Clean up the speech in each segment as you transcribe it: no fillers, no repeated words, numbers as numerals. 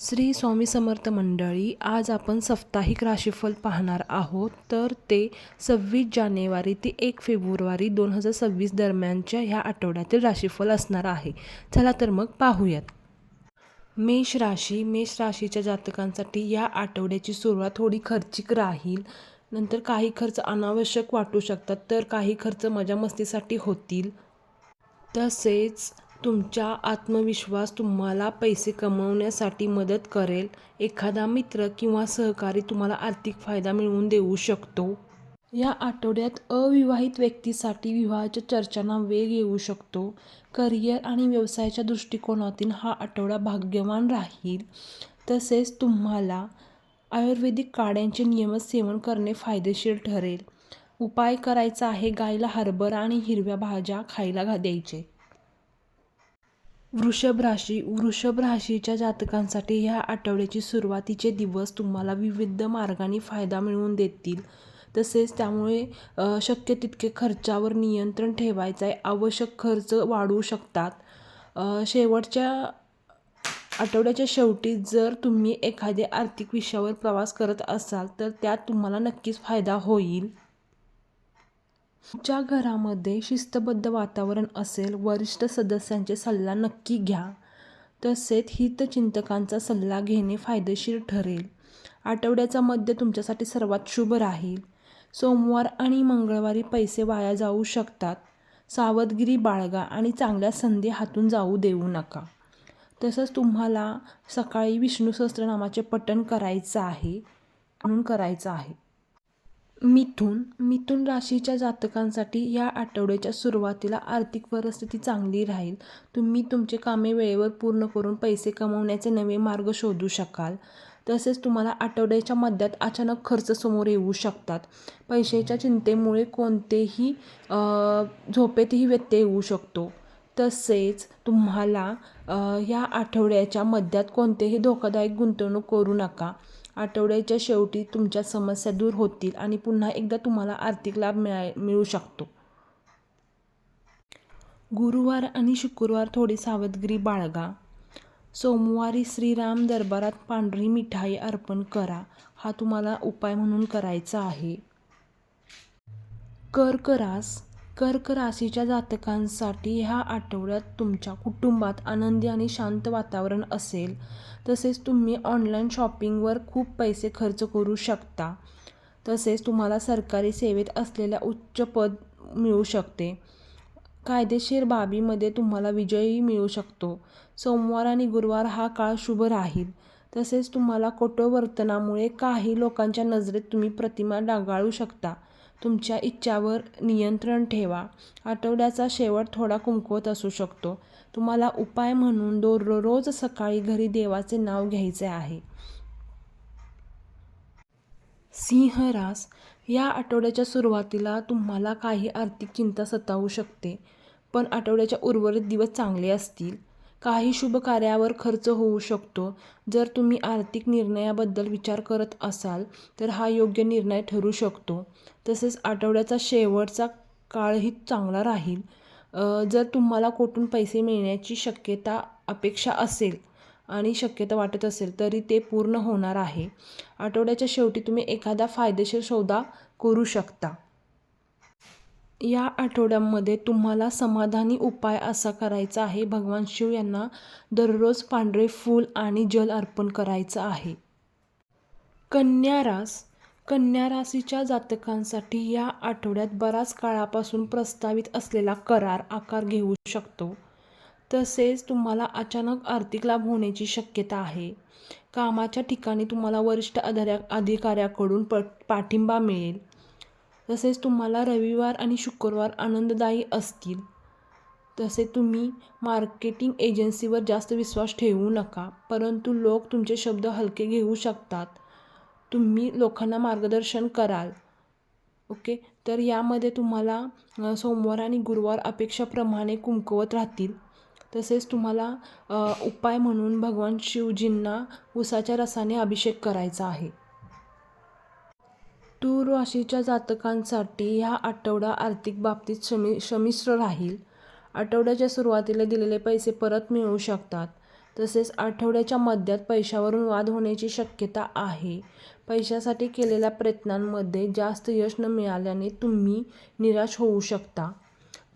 श्री स्वामी समर्थ मंडळी, आज आपण साप्ताहिक राशीफल पाहणार आहोत. तर ते 26 जानेवारी ते 1 फेब्रुवारी 2026 दरम्यानच्या ह्या आठवड्यातील राशीफल असणार आहे. चला तर मग पाहूयात. मेष राशीच्या जातकांसाठी या आठवड्याची सुरुवात थोडी खर्चिक राहील. नंतर काही खर्च अनावश्यक वाटू शकतात, तर काही खर्च मजामस्तीसाठी होतील. तसेच तुमचा आत्मविश्वास तुम्हाला पैसे कमवण्यासाठी मदत करेल. एखादा मित्र किंवा सहकारी तुम्हाला आर्थिक फायदा मिळवून देऊ शकतो. या आठवड्यात अविवाहित व्यक्तीसाठी विवाहाच्या चर्चांना वेग येऊ शकतो. करिअर आणि व्यवसायाच्या दृष्टिकोनातून हा आठवडा भाग्यवान राहील. तसेच तुम्हाला आयुर्वेदिक काढ्यांचे नियमित सेवन करणे फायदेशीर ठरेल. उपाय करायचा आहे, गायीला हरभरा आणि हिरव्या भाज्या खायला द्यायचे. वृषभ राशीच्या जातकांसाठी ह्या आठवड्याची सुरुवातीचे दिवस तुम्हाला विविध मार्गांनी फायदा मिळवून देतील. तसेच त्यामुळे शक्य तितके खर्चावर नियंत्रण ठेवायचं आहे. आवश्यक खर्च वाढू शकतात. आठवड्याच्या शेवटी जर तुम्ही एखाद्या आर्थिक विषयावर प्रवास करत असाल तर त्यात तुम्हाला नक्कीच फायदा होईल. तुमच्या घरामध्ये शिस्तबद्ध वातावरण असेल. वरिष्ठ सदस्यांचे सल्ला नक्की घ्या. तसेच हितचिंतकांचा सल्ला घेणे फायदेशीर ठरेल. आठवड्याचा मध्य तुमच्यासाठी सर्वात शुभ राहील. सोमवार आणि मंगळवारी पैसे वाया जाऊ शकतात. सावधगिरी बाळगा आणि चांगल्या संधी हातून जाऊ देऊ नका. तसंच तुम्हाला सकाळी विष्णू सहस्त्रनामाचे पठण करायचं आहे. मिथुन राशीच्या जातकांसाठी या आठवड्याच्या सुरुवातीला आर्थिक परिस्थिती चांगली राहील. तुम्ही तुमचे कामे वेळेवर पूर्ण करून पैसे कमवण्याचे नवे मार्ग शोधू शकाल. तसेच तुम्हाला आठवड्याच्या मध्यात अचानक खर्च समोर येऊ शकतात. पैशाच्या चिंतेमुळे कोणतेही झोपेतही व्यत्यय येऊ शकतो. तसेच तुम्हाला या आठवड्याच्या मध्यात कोणतेही धोकादायक गुंतवणूक करू नका. आठवड्याच्या शेवटी तुमच्या समस्या दूर होतील आणि पुन्हा एकदा तुम्हाला आर्थिक लाभ मिळू शकतो. गुरुवार आणि शुक्रवार थोडी सावधगिरी बाळगा. सोमवारी श्रीराम दरबारात पांढरी मिठाई अर्पण करा. हा तुम्हाला उपाय म्हणून करायचा आहे. कर्क राशीच्या जातकांसाठी ह्या आठवड्यात तुमच्या कुटुंबात आनंदी आणि शांत वातावरण असेल. तसेच तुम्ही ऑनलाईन शॉपिंगवर खूप पैसे खर्च करू शकता. तसेच तुम्हाला सरकारी सेवेत असलेल्या उच्च पद मिळू शकते. कायदेशीर बाबीमध्ये तुम्हाला विजयही मिळू शकतो. सोमवार आणि गुरुवार हा काळ शुभ राहील. तसेच तुम्हाला कठोर वर्तनामुळे काही लोकांच्या नजरेत तुम्ही प्रतिमा डागाळू शकता. तुमच्या इच्छावर नियंत्रण ठेवा. आठवड्याचा शेवट थोडा कमकुवत असू शकतो. तुम्हाला उपाय म्हणून दररोज सकाळी घरी देवाचे नाव घ्यायचे आहे. या आठवड्याच्या सुरुवातीला तुम्हाला काही आर्थिक चिंता सतावू शकते, पण आठवड्याच्या उर्वरित दिवस चांगले असतील. काही शुभ कार्यावर खर्च होऊ शकतो. जर तुम्ही आर्थिक निर्णयाबद्दल विचार करत असाल तर हा योग्य निर्णय ठरू शकतो. तसेच आठवड्याचा शेवटचा काळही चांगला राहील. जर तुम्हाला कुठून पैसे मिळण्याची अपेक्षा असेल आणि शक्यता वाटत असेल तरी ते पूर्ण होणार आहे. आठवड्याच्या शेवटी तुम्ही एखादा फायदेशीर सौदा करू शकता. या आठवड्यामध्ये तुम्हाला समाधानी उपाय असा करायचा आहे. भगवान शिव यांना दररोज पांढरे फूल आणि जल अर्पण करायचं आहे. कन्या राशीच्या जातकांसाठी या आठवड्यात बराच काळापासून प्रस्तावित असलेला करार आकार घेऊ शकतो. तसेच तुम्हाला अचानक आर्थिक लाभ होण्याची शक्यता आहे. कामाच्या ठिकाणी तुम्हाला वरिष्ठ अधिकाऱ्याकडून पाठिंबा मिळेल. तसेच तुम्हाला रविवार आणि शुक्रवार आनंददायी असतील. तसे तुम्ही मार्केटिंग एजन्सीवर जास्त विश्वास ठेवू नका, परंतु लोक तुमचे शब्द हलके घेऊ शकतात. तुम्ही लोकांना मार्गदर्शन कराल. ओके, तर यामध्ये तुम्हाला सोमवार आणि गुरुवार अपेक्षाप्रमाणे कमकुवत राहतील. तसेच तुम्हाला उपाय म्हणून भगवान शिवजींना उसाच्या रसाने अभिषेक करायचा आहे. तूळ राशीच्या जातकांसाठी हा आठवडा आर्थिक बाबतीत संमिश्र राहील. आठवड्याच्या सुरुवातीला दिलेले पैसे परत मिळू शकतात. तसेच आठवड्याच्या मध्यात पैशावरून वाद होण्याची शक्यता आहे. पैशासाठी केलेल्या प्रयत्नांमध्ये जास्त यश न मिळाल्याने तुम्ही निराश होऊ शकता.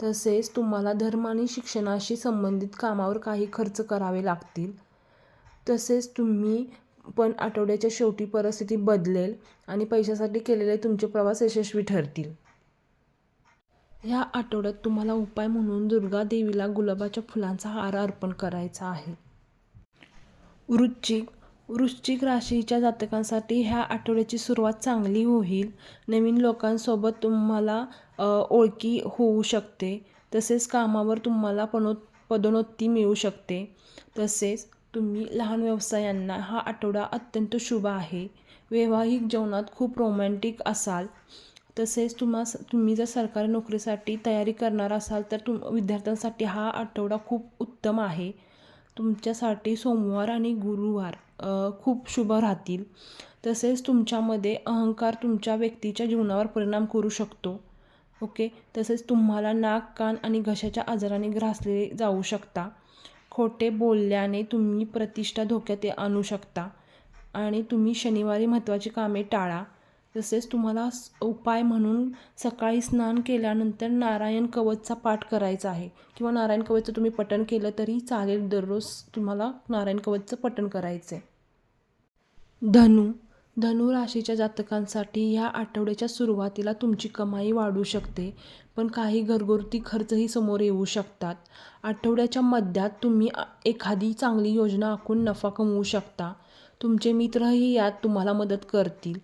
तसेच तुम्हाला धर्म आणि शिक्षणाशी संबंधित कामावर काही खर्च करावे लागतील. तसेच तुम्ही पण आठवड्याच्या शेवटी परिस्थिती बदलेल आणि पैशासाठी केलेले तुमचे प्रवास यशस्वी ठरतील. ह्या आठवड्यात तुम्हाला उपाय म्हणून दुर्गा देवीला गुलाबाच्या फुलांचा हार अर्पण करायचा आहे. वृश्चिक राशीच्या जातकांसाठी ह्या आठवड्याची सुरुवात चांगली होईल. नवीन लोकांसोबत तुम्हाला ओळखी होऊ शकते. तसेच कामावर तुम्हाला पदोन्नती मिळू शकते. तसेच तुम्ही लहान व्यवसायांना हा आठवडा अत्यंत शुभ आहे. वैवाहिक जीवनात खूप रोमॅन्टिक असाल. तसेच तुम्ही जर सरकारी नोकरीसाठी तयारी करणार असाल तर विद्यार्थ्यांसाठी हा आठवडा खूप उत्तम आहे. तुमच्यासाठी सोमवार आणि गुरुवार खूप शुभ राहतील. तसेच तुमच्यामध्ये अहंकार तुमच्या व्यक्तीच्या जीवनावर परिणाम करू शकतो. ओके. तसेच तुम्हाला नाक, कान आणि घशाच्या आजाराने ग्रासले जाऊ शकता. खोटे बोलल्याने तुम्ही प्रतिष्ठा धोक्यात आणू शकता आणि तुम्ही शनिवारी महत्त्वाची कामे टाळा. तसेच तुम्हाला उपाय म्हणून सकाळी स्नान केल्यानंतर नारायण कवचचा पाठ करायचा आहे किंवा नारायण कवचचं तुम्ही पठण केलं तरी चालेल. दररोज तुम्हाला नारायण कवचचं पठण करायचं आहे. धनु राशीच्या जातकांसाठी ह्या आठवड्याच्या सुरुवातीला तुमची कमाई वाढू शकते, पण काही घरगुती खर्चही समोर येऊ शकतात. आठवड्याच्या मध्यात तुम्ही एखादी चांगली योजना आखून नफा कमवू शकता. तुमचे मित्रही यात तुम्हाला मदत करतील.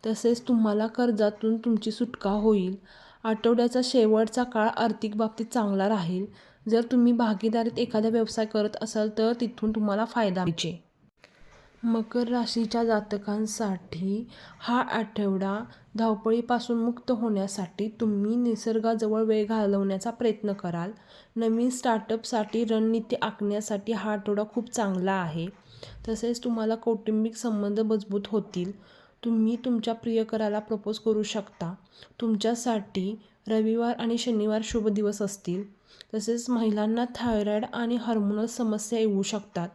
तसेच तुम्हाला कर्जातून तुमची सुटका होईल. आठवड्याचा शेवटचा काळ आर्थिक बाबतीत चांगला राहील. जर तुम्ही भागीदारीत एखादा व्यवसाय करत असाल तर तिथून तुम्हाला फायदा मिळेल. मकर राशीच्या जातकांसाठी हा आठवडा धावपळीपासून मुक्त होण्यासाठी तुम्ही निसर्गाजवळ वेळ घालवण्याचा प्रयत्न कराल. नवीन स्टार्टअपसाठी रणनीती आखण्यासाठी हा आठवडा खूप चांगला आहे. तसेच तुम्हाला कौटुंबिक संबंध मजबूत होतील. तुम्ही तुमच्या प्रियकराला प्रपोज करू शकता. तुमच्यासाठी रविवार आणि शनिवार शुभ दिवस असतील. तसेच महिलांना थायरॉईड आणि हार्मोनल समस्या येऊ शकतात.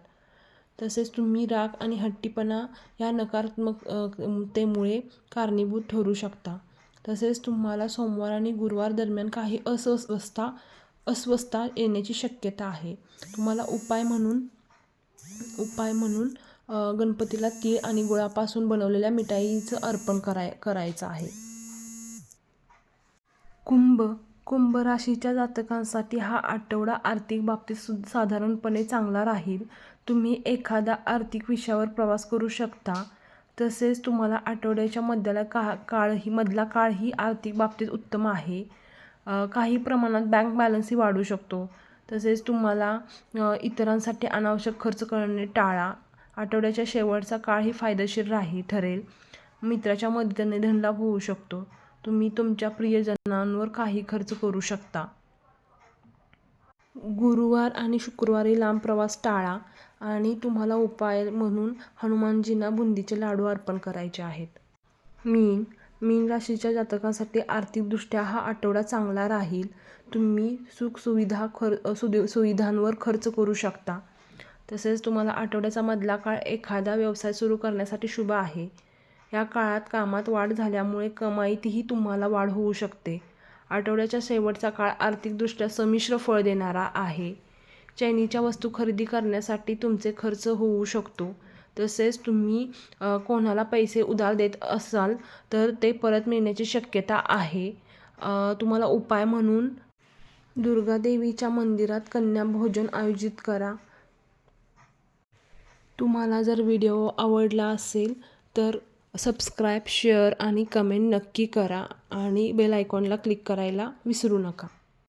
तसेच तुम्ही राग आणि हट्टीपणा या नकारात्मकतेमुळे कारणीभूत ठरू शकता. तसेच तुम्हाला सोमवार आणि गुरुवार दरम्यान काही अस्वस्थता येण्याची शक्यता आहे. तुम्हाला उपाय म्हणून गणपतीला तीळ आणि गुळापासून बनवलेल्या मिठाईचं अर्पण करायचं आहे. कुंभ राशीच्या जातकांसाठी हा आठवडा आर्थिक बाबतीत साधारणपणे चांगला राहील. तुम्ही एखादा आर्थिक विषयावर प्रवास करू शकता. तसेच तुम्हाला आठवड्याच्या मधला काळही आर्थिक बाबतीत उत्तम आहे. काही प्रमाणात बँक बॅलन्सही वाढू शकतो. तसेच तुम्हाला इतरांसाठी अनावश्यक खर्च करणे टाळा. आठवड्याच्या शेवटचा काळही फायदेशीर ठरेल. मित्राच्या मदतीने धनलाभ होऊ शकतो. तुम्ही तुमच्या प्रियजनांवर काही खर्च करू शकता. गुरुवार आणि शुक्रवारी लांब प्रवास टाळा आणि तुम्हाला उपाय म्हणून हनुमानजींना बुंदीचे लाडू अर्पण करायचे आहेत. मीन राशीच्या जातकांसाठी आर्थिकदृष्ट्या हा आठवडा चांगला राहील. तुम्ही सुविधांवर खर्च करू शकता. तसेच तुम्हाला आठवड्याचा मधला काळ एखादा व्यवसाय सुरू करण्यासाठी शुभ आहे. या काळात कामात वाढ झाल्यामुळे कमाईतही तुम्हाला वाढ होऊ शकते. आठवड्याच्या शेवटचा काळ आर्थिकदृष्ट्या संमिश्र फळ देणारा आहे. चैनीच्या वस्तू खरेदी करण्यासाठी तुमचे खर्च होऊ शकतो. तसेच तुम्ही कोणाला पैसे उधार देत असाल तर ते परत मिळण्याची शक्यता आहे. तुम्हाला उपाय म्हणून दुर्गादेवीच्या मंदिरात कन्या भोजन आयोजित करा. तुम्हाला जर व्हिडिओ आवडला असेल तर सबस्क्राईब, शेअर आणि कमेंट नक्की करा आणि बेल आयकॉनला क्लिक करायला विसरू नका.